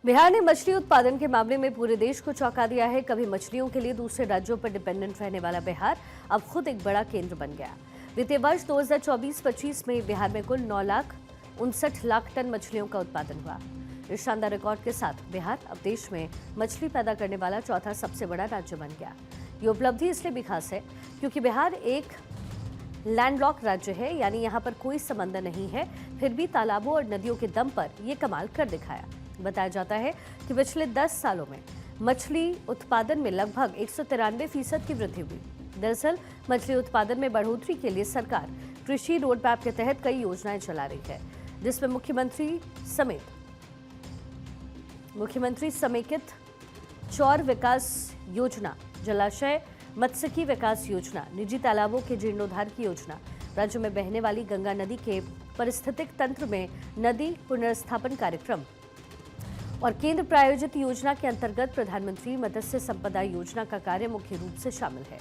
बिहार ने मछली उत्पादन के मामले में पूरे देश को चौंका दिया है। कभी मछलियों के लिए दूसरे राज्यों पर डिपेंडेंट रहने वाला बिहार अब खुद एक बड़ा केंद्र बन गया। वित्तीय वर्ष 2024-25 में बिहार में कुल 9,59,00,000 टन मछलियों का उत्पादन हुआ। इस शानदार रिकॉर्ड के साथ बिहार अब देश में मछली पैदा करने वाला चौथा सबसे बड़ा राज्य बन गया। ये उपलब्धि इसलिए भी खास है क्योंकि बिहार एक लैंडलॉक राज्य है, यानी यहाँ पर कोई समंदर नहीं है, फिर भी तालाबों और नदियों के दम पर ये कमाल कर दिखाया। बताया जाता है कि पिछले 10 सालों में मछली उत्पादन में लगभग 193% की वृद्धि हुई। दरअसल मछली उत्पादन में बढ़ोतरी के लिए सरकार कृषि रोड मैप के तहत कई योजनाएं चला रही है, जिसमें मुख्यमंत्री समेकित चौर विकास योजना, जलाशय मत्स्यिकी विकास योजना, निजी तालाबों के जीर्णोद्धार की योजना, राज्य में बहने वाली गंगा नदी के पारिस्थितिक तंत्र में नदी पुनर्स्थापन कार्यक्रम और केंद्र प्रायोजित योजना के अंतर्गत प्रधानमंत्री मत्स्य संपदा योजना का कार्य मुख्य रूप से शामिल है।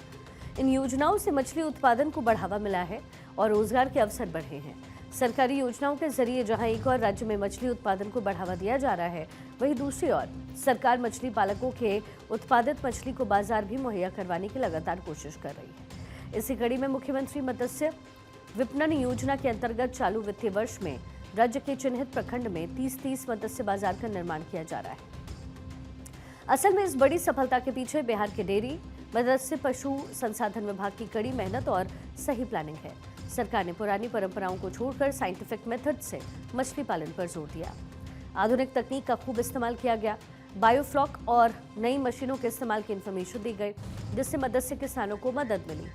इन योजनाओं से मछली उत्पादन को बढ़ावा मिला है और रोजगार के अवसर बढ़े हैं। सरकारी योजनाओं के जरिए जहां एक और राज्य में मछली उत्पादन को बढ़ावा दिया जा रहा है, वहीं दूसरी ओर सरकार मछली पालकों के उत्पादित मछली को बाजार भी मुहैया करवाने की लगातार कोशिश कर रही है। इसी कड़ी में मुख्यमंत्री मत्स्य विपणन योजना के अंतर्गत चालू वित्तीय वर्ष में राज्य के चिन्हित प्रखंड में 30-30 मत्स्य बाजार का निर्माण किया जा रहा है। असल में इस बड़ी सफलता के पीछे बिहार के डेयरी, मत्स्य पशु संसाधन विभाग की कड़ी मेहनत और सही प्लानिंग है। सरकार ने पुरानी परंपराओं को छोड़कर साइंटिफिक मेथड से मछली पालन पर जोर दिया। आधुनिक तकनीक का खूब इस्तेमाल किया गया। बायोफ्लॉक और नई मशीनों के इस्तेमाल की इन्फॉर्मेशन दी गई, जिससे मत्स्य किसानों को मदद मिली।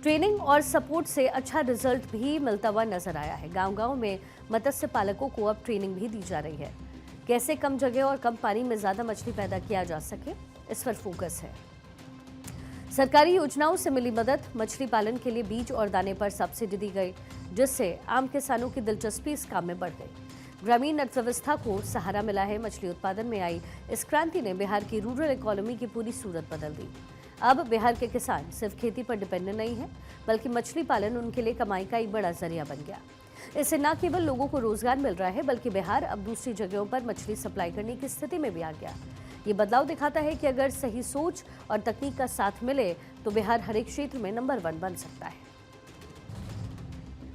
ट्रेनिंग और सपोर्ट से अच्छा रिजल्ट भी मिलता हुआ नजर आया है। गांव-गांव में मत्स्य पालकों को अब ट्रेनिंग भी दी जा रही है। कैसे कम जगह और कम पानी में ज्यादा मछली पैदा किया जा सके, इस पर फोकस है। सरकारी योजनाओं से मिली मदद, मछली पालन के लिए बीज और दाने पर सब्सिडी दी गई, जिससे आम किसानों की दिलचस्पी इस काम में बढ़ गई। ग्रामीण अर्थव्यवस्था को सहारा मिला है। मछली उत्पादन में आई इस क्रांति ने बिहार की रूरल इकोनॉमी की पूरी सूरत बदल दी। अब बिहार के किसान सिर्फ खेती पर डिपेंडेंट नहीं है, बल्कि मछली पालन उनके लिए कमाई का एक बड़ा जरिया बन गया। इससे न केवल लोगों को रोजगार मिल रहा है, बल्कि बिहार अब दूसरी जगहों पर मछली सप्लाई करने की स्थिति में भी आ गया। ये बदलाव दिखाता है कि अगर सही सोच और तकनीक का साथ मिले तो बिहार हर एक क्षेत्र में नंबर 1 बन सकता है।